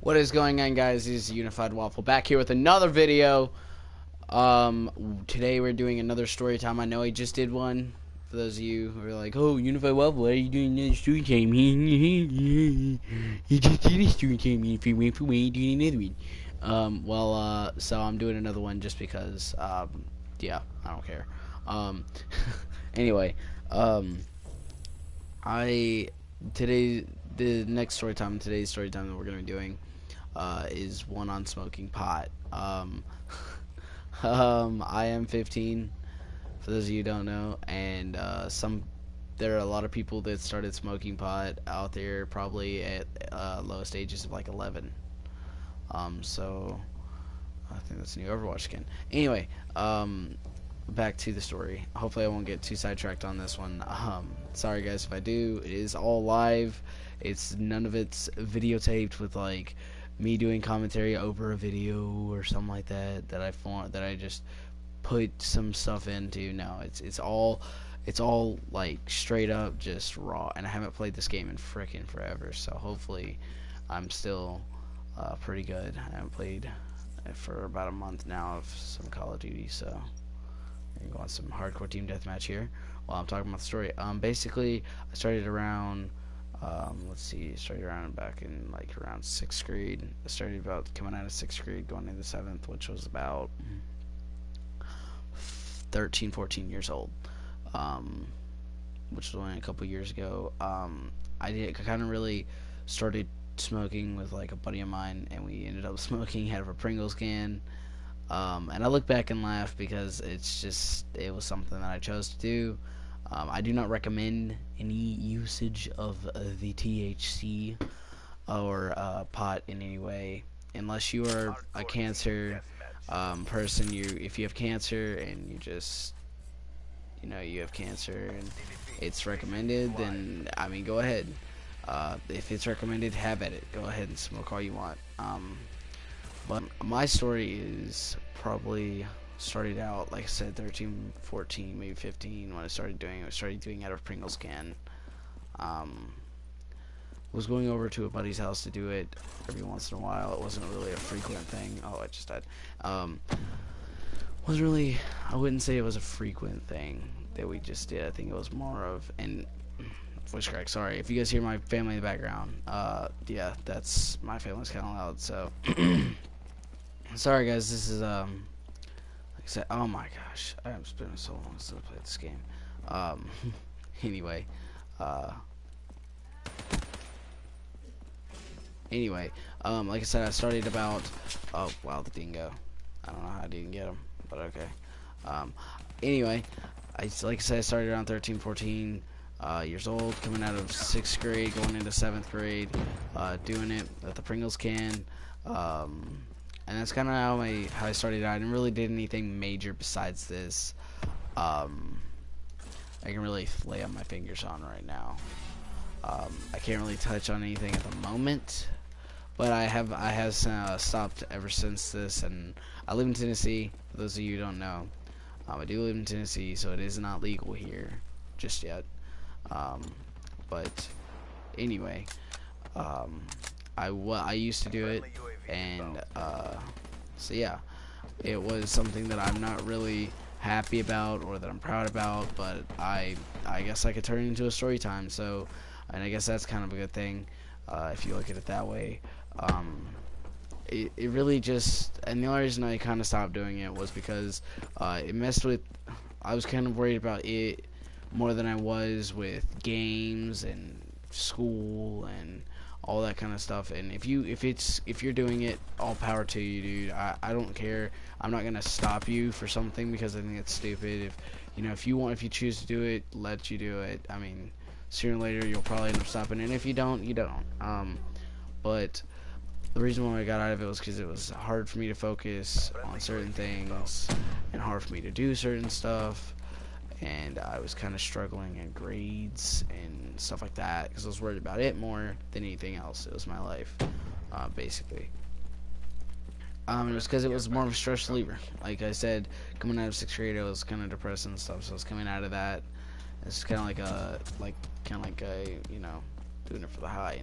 What is going on, guys? This is Unified Waffle back here with another video. Today we're doing another story time. I know I just did one. For those of you who are like, "Oh, Unified Waffle, why are you doing another story time?" You just did a story time. If you went for me, doing another one. So I'm doing another one just because. Yeah, I don't care. Anyway, the next story time, today's story time that we're gonna be doing, is one on smoking pot. I am 15, for those of you who don't know, and there are a lot of people that started smoking pot out there probably at lowest ages of like 11. So I think that's a new Overwatch skin. Anyway, back to the story. Hopefully I won't get too sidetracked on this one. Sorry guys if I do. It is all live. None of it's videotaped with like me doing commentary over a video or something like that that I just put some stuff into. No, it's all like straight up just raw, and I haven't played this game in frickin' forever, so hopefully I'm still pretty good. I haven't played for about a month now of some Call of Duty, so we're gonna go on some hardcore team deathmatch here while I'm talking about the story. Basically I started around started around back in like around 6th grade. I started about coming out of 6th grade going into 7th, which was about 13, 14 years old, which was only a couple years ago. I kind of really started smoking with like a buddy of mine, and we ended up smoking out of a Pringles can. And I look back and laugh because it was something that I chose to do. I do not recommend any usage of the THC or pot in any way, unless you are a cancer person. If you have cancer and you have cancer and it's recommended, then I mean go ahead. If it's recommended, have at it. Go ahead and smoke all you want. But my story is probably started out, like I said, 13, 14, maybe 15 when I started doing out of Pringles can. Was going over to a buddy's house to do it every once in a while. It wasn't really a frequent thing. Oh, I just died. Wasn't really, I wouldn't say it was a frequent thing that we just did. I think it was more of, and voice crack, sorry. If you guys hear my family in the background, yeah, that's, my family's kind of loud, so. Sorry guys, this is, like I said, oh my gosh, I have been so long since I played this game. Anyway, like I said, I started about, oh wow, the dingo. I don't know how I didn't get him, but okay. Anyway, like I said, I started around 13, 14 years old, coming out of 6th grade, going into 7th grade, doing it at the Pringles can. And that's kind of how I started out. I didn't really did anything major besides this. I can really lay on my fingers on right now. I can't really touch on anything at the moment, but I have stopped ever since this. And I live in Tennessee. For those of you who don't know, I do live in Tennessee, so it is not legal here just yet. But anyway, I used to do it, and so yeah, it was something that I'm not really happy about or that I'm proud about, but I guess I could turn it into a story time. So, and I guess that's kind of a good thing if you look at it that way. It really just, and the only reason I kind of stopped doing it was because it messed with, I was kind of worried about it more than I was with games and school and all that kind of stuff. And if you're doing it, all power to you, dude. I don't care. I'm not gonna stop you for something because I think it's stupid. If you choose to do it, let you do it. I mean, sooner or later you'll probably end up stopping, and if you don't, you don't. But the reason why I got out of it was because it was hard for me to focus on certain things and hard for me to do certain stuff. And I was kind of struggling in grades and stuff like that because I was worried about it more than anything else. It was my life, basically. It was because it was more of a stress reliever. Like I said, coming out of 6th grade, I was kind of depressed and stuff, so I was coming out of that. It's kind of like doing it for the high,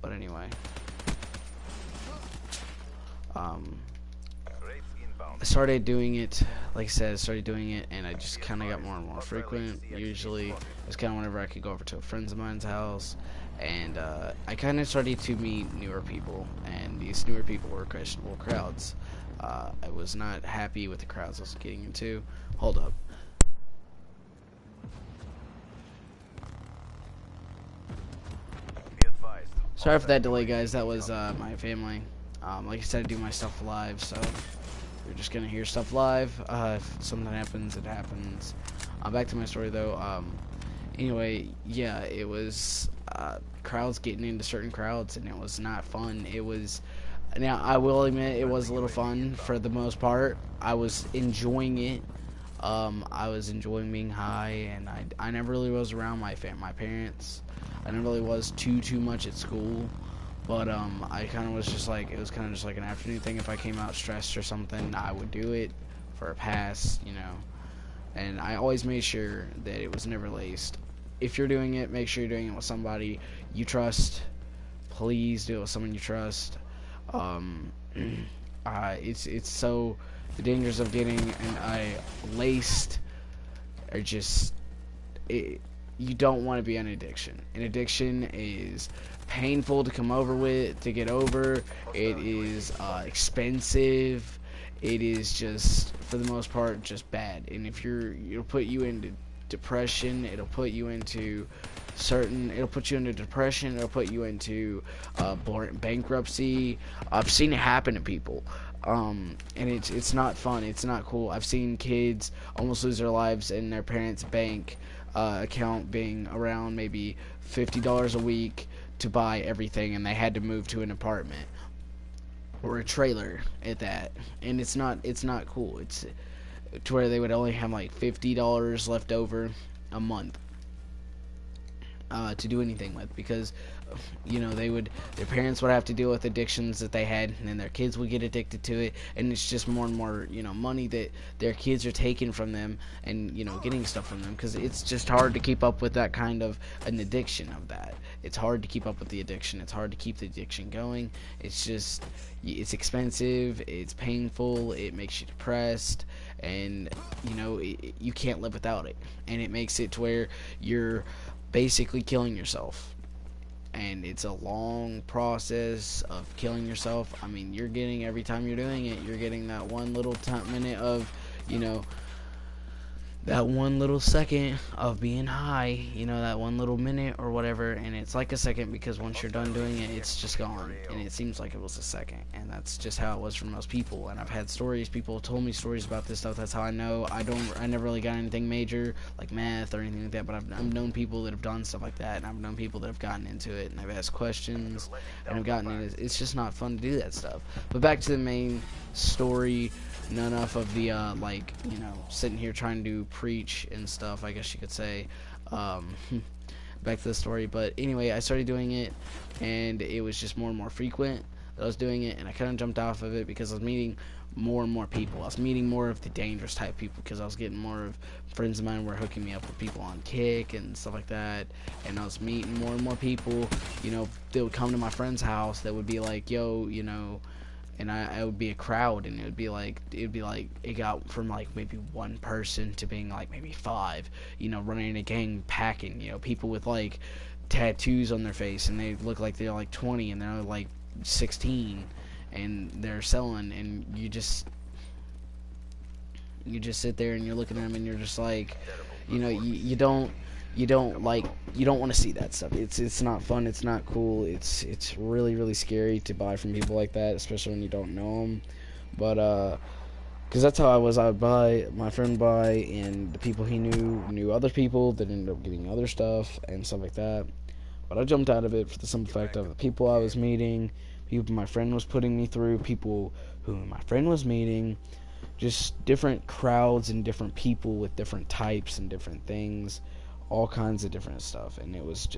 But anyway. Um, I started doing it, like I said, I started doing it, and I just kind of got more and more frequent. Usually, it was kind of whenever I could go over to a friend of mine's house, and I kind of started to meet newer people, and these newer people were questionable crowds. I was not happy with the crowds I was getting into. Hold up. Sorry for that delay, guys. That was my family. Like I said, I do my stuff live, so you're just gonna hear stuff live. If something happens, it happens. Back to my story, though. Anyway, yeah, it was crowds getting into certain crowds, and it was not fun. It was. Now, I will admit, it was a little fun for the most part. I was enjoying it. I was enjoying being high, and I never really was around my parents. I never really was too much at school, but I kind of was just like, it was kind of just like an afternoon thing. If I came out stressed or something, I would do it for a pass, you know. And I always made sure that it was never laced. If you're doing it, make sure you're doing it with somebody you trust. Please do it with someone you trust. It's so, the dangers of getting laced are just, you don't want to be an addiction. An addiction is painful to get over. It is expensive. It is just, for the most part, just bad. And if it'll put you into depression. It'll put you into depression. It'll put you into bankruptcy. I've seen it happen to people. And it's not fun. It's not cool. I've seen kids almost lose their lives in their parents' bank account being around maybe $50 a week to buy everything, and they had to move to an apartment or a trailer at that. And it's not cool. It's to where they would only have like $50 left over a month to do anything with, because their parents would have to deal with addictions that they had, and then their kids would get addicted to it, and it's just more and more money that their kids are taking from them, and getting stuff from them, because it's just hard to keep up with that kind of an addiction of that. It's hard to keep up with the addiction. It's hard to keep the addiction going. It's expensive, it's painful, it makes you depressed, and you can't live without it, and it makes it to where you're basically killing yourself. And it's a long process of killing yourself. I mean, you're getting, every time you're doing it, you're getting that one little minute of, that one little second of being high, that one little minute or whatever, and it's like a second, because once you're done doing it, it's just gone, and it seems like it was a second, and that's just how it was for most people. And I've had stories, people have told me stories about this stuff. That's how I know. I never really got anything major, like meth or anything like that, but I've known people that have done stuff like that, and I've known people that have gotten into it, and I've asked questions, and I've gotten in it. It's just not fun to do that stuff. But back to the main story. None enough of the sitting here trying to preach and stuff, I guess you could say. Back to the story. But anyway, I started doing it, and it was just more and more frequent that I was doing it, and I kind of jumped off of it because I was meeting more and more people. I was meeting more of the dangerous type people, because I was getting more of friends of mine were hooking me up with people on Kick and stuff like that, and I was meeting more and more people. They would come to my friend's house that would be like, yo, and I would be a crowd, and it would be like it got from like maybe one person to being like maybe five, running in a gang, packing, people with like tattoos on their face, and they look like they're like 20 and they're like 16, and they're selling, and you just sit there and you're looking at them, and you're just like, you don't want to see that stuff. It's not fun. It's not cool. It's really, really scary to buy from people like that, especially when you don't know them. But because that's how I was. I would buy, my friend buy, and the people he knew other people that ended up getting other stuff and stuff like that. But I jumped out of it for the simple fact of the people I was meeting, people my friend was putting me through, people who my friend was meeting, just different crowds and different people with different types and different things. All kinds of different stuff, and it was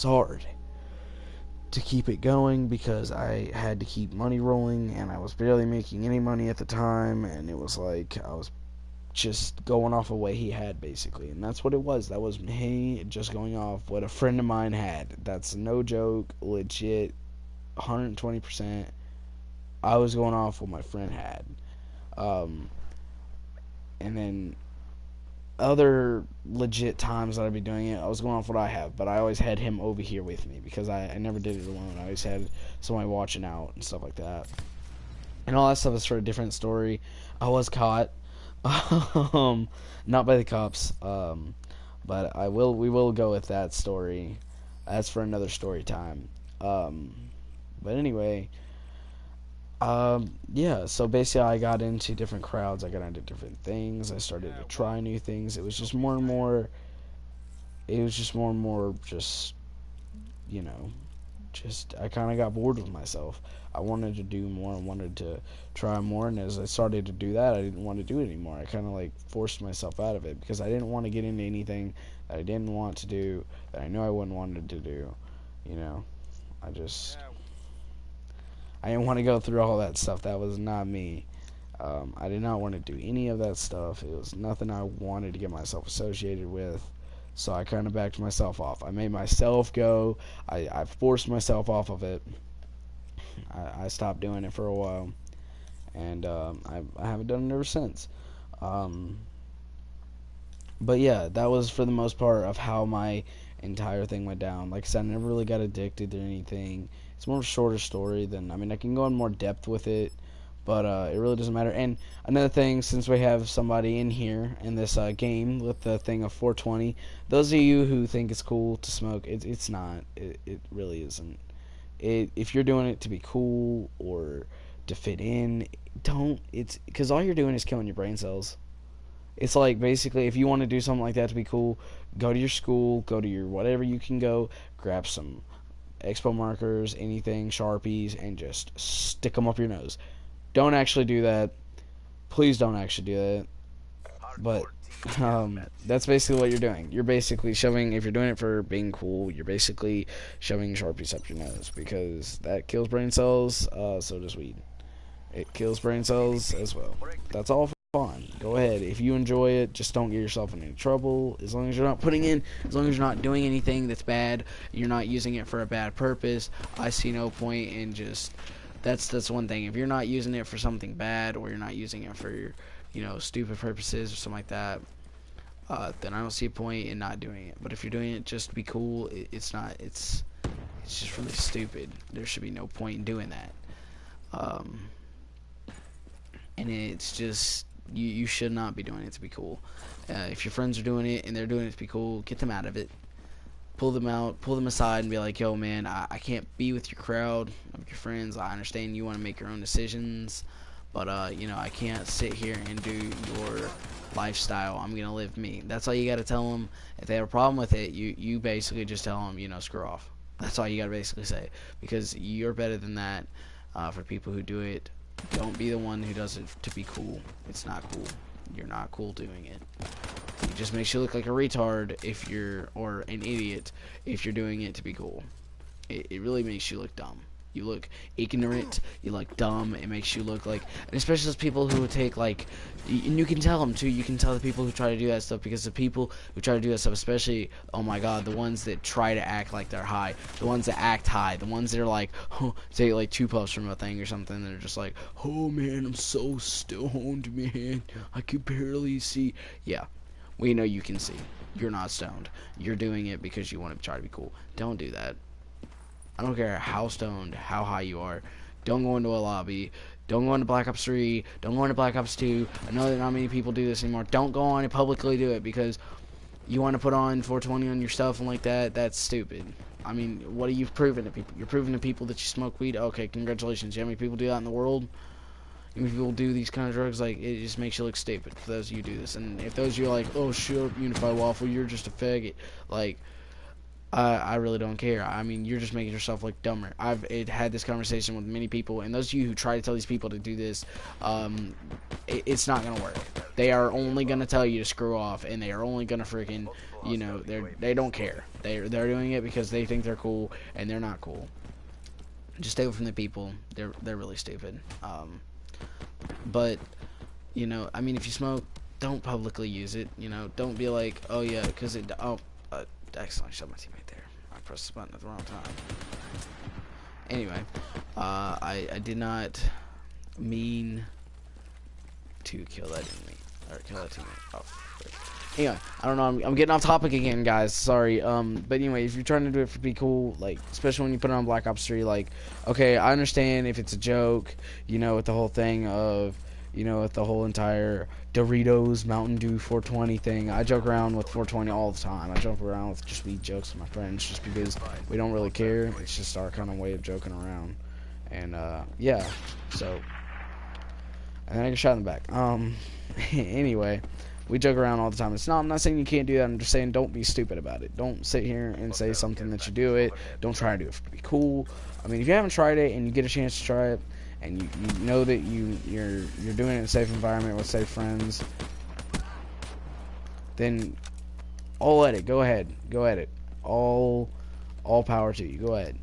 hard to keep it going, because I had to keep money rolling, and I was barely making any money at the time, and it was like I was just going off of what he had, basically. And that's what it was. That was me just going off what a friend of mine had. That's no joke, legit, 120%. I was going off what my friend had. Um, and then other legit times that I'd be doing it, I was going off what I have, but I always had him over here with me because I never did it alone. I always had somebody watching out and stuff like that. And all that stuff is for a different story. I was caught, not by the cops, but we will go with that story. That's for another story time. But anyway, yeah, so basically I got into different crowds, I got into different things, I started to try new things. It was just more and more, just, you know, just, I kind of got bored with myself. I wanted to do more, I wanted to try more, and as I started to do that, I didn't want to do it anymore. I kind of like forced myself out of it because I didn't want to get into anything that I didn't want to do, that I knew I wouldn't want to do, you know. I didn't want to go through all that stuff. That was not me. I did not want to do any of that stuff. It was nothing I wanted to get myself associated with. So I kind of backed myself off. I made myself go. I forced myself off of it. I stopped doing it for a while. And I haven't done it ever since. But yeah, that was for the most part of how my entire thing went down. Like I said, I never really got addicted to anything. It's more of a shorter story than, I mean, I can go in more depth with it, but it really doesn't matter. And another thing, since we have somebody in here in this game with the thing of 420, those of you who think it's cool to smoke, it's not. It really isn't. If you're doing it to be cool or to fit in, don't. It's because all you're doing is killing your brain cells. It's like basically if you want to do something like that to be cool, go to your school, go to your whatever you can go, grab some expo markers, anything, Sharpies, and just stick them up your nose. Don't actually do that. Please don't actually do that. But that's basically what you're doing. You're basically shoving, if you're doing it for being cool, you're basically shoving Sharpies up your nose because that kills brain cells, so does weed. It kills brain cells as well. That's all fine. Go ahead. If you enjoy it, just don't get yourself in any trouble. As long as you're not as long as you're not doing anything that's bad, you're not using it for a bad purpose, I see no point in just, that's one thing. If you're not using it for something bad, or you're not using it for stupid purposes or something like that, then I don't see a point in not doing it. But if you're doing it just to be cool, it's just really stupid. There should be no point in doing that. And it's just, you should not be doing it to be cool. If your friends are doing it and they're doing it to be cool, get them out of it. Pull them aside and be like, yo man, I can't be with your crowd, with your friends. I understand you want to make your own decisions, but I can't sit here and do your lifestyle. I'm gonna live me. That's all you gotta tell them. If they have a problem with it, you basically just tell them, screw off. That's all you gotta basically say, because you're better than that. For people who do it, don't be the one who does it to be cool. It's not cool. You're not cool doing it. It just makes you look like a retard or an idiot if you're doing it to be cool. It really makes you look dumb. You look ignorant, you look dumb, it makes you look like, and especially those people who take like, and you can tell them too, you can tell the people who try to do that stuff, because the people who try to do that stuff, especially, oh my god, the ones that try to act like they're high, the ones that act high, the ones that are like, take like 2 puffs from a thing or something, they're just like, oh man, I'm so stoned, man, I can barely see. Yeah, we know you can see. You're not stoned. You're doing it because you want to try to be cool. Don't do that. I don't care how stoned, how high you are. Don't go into a lobby. Don't go into Black Ops 3. Don't go into Black Ops 2. I know that not many people do this anymore. Don't go on and publicly do it because you want to put on 420 on your stuff and like that. That's stupid. I mean, what are you proving to people? You're proving to people that you smoke weed? Okay, congratulations. You know how many people do that in the world? How many people do these kind of drugs? Like, it just makes you look stupid for those of you who do this. And if those of you are like, oh, shut up, Unified Waffle, you're just a faggot. Like, I really don't care. I mean, you're just making yourself look dumber. I've had this conversation with many people, and those of you who try to tell these people to do this, it's not gonna work. They are only gonna tell you to screw off, and they are only gonna freaking, they don't care. They're doing it because they think they're cool, and they're not cool. Just stay away from the people. They're really stupid. But I mean, if you smoke, don't publicly use it. Don't be like, oh yeah, because it. Oh, excellent. Shot my teammate there. I pressed the button at the wrong time. Anyway, I did not mean to kill that enemy or kill that teammate. Oh, frick. Anyway, I don't know. I'm getting off topic again, guys. Sorry. But anyway, if you're trying to do it to be cool, like especially when you put it on Black Ops 3, like, okay, I understand if it's a joke, you know, with the whole thing of, you know, with the whole entire Doritos Mountain Dew 420 thing. I joke around with 420 all the time. I joke around with just weed jokes with my friends, just because we don't really care. It's just our kind of way of joking around, and yeah. So, and then I get shot in the back. Anyway. We joke around all the time. I'm not saying you can't do that. I'm just saying don't be stupid about it. Don't sit here and say something that you do it. Don't try to do it to be cool. I mean, if you haven't tried it and you get a chance to try it, and you know that you're doing it in a safe environment with safe friends, then all at it. Go ahead. Go at it. All power to you. Go ahead.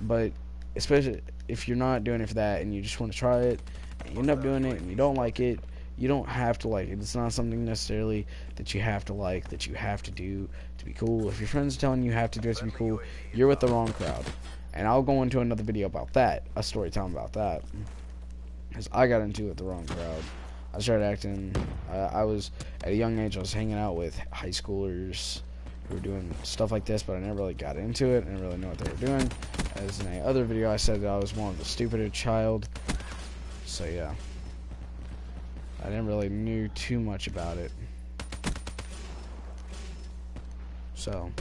But especially if you're not doing it for that and you just want to try it, and you end up doing it and you don't like it, you don't have to like it. It's not something necessarily that you have to like, that you have to do to be cool. If your friends are telling you have to do it to be cool, you're with the wrong crowd. And I'll go into another video about that, a story telling about that. Because I got into it with the wrong crowd. I started acting, I was, at a young age, I was hanging out with high schoolers who were doing stuff like this, but I never really got into it. I didn't really know what they were doing. As in a other video, I said that I was more of a stupider child. So yeah. I didn't really knew too much about it. So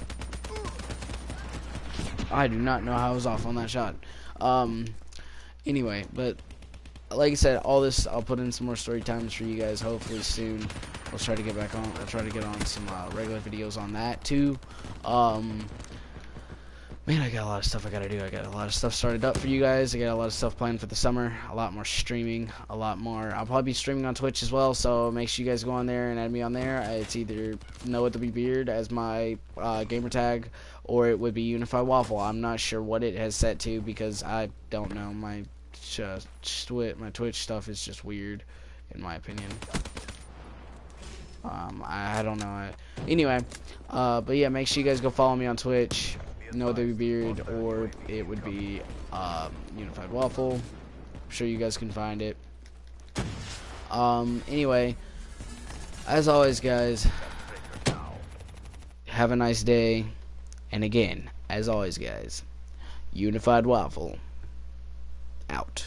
I do not know how I was off on that shot. Anyway, but like I said, all this I'll put in some more story times for you guys hopefully soon. We'll try to get back on. We'll try to get on some regular videos on that too. Man, I got a lot of stuff I gotta do. I got a lot of stuff started up for you guys. I got a lot of stuff planned for the summer. A lot more streaming. A lot more. I'll probably be streaming on Twitch as well, so make sure you guys go on there and add me on there. It's either Noah the Beard as my gamer tag, or it would be Unified Waffle. I'm not sure what it has set to because I don't know. My Twitch stuff is just weird, in my opinion. I don't know. Anyway, but yeah, make sure you guys go follow me on Twitch. Noah the Beard, or it would be Unified Waffle. I'm sure you guys can find it. Anyway, as always, guys, have a nice day. And again, as always, guys, Unified Waffle out.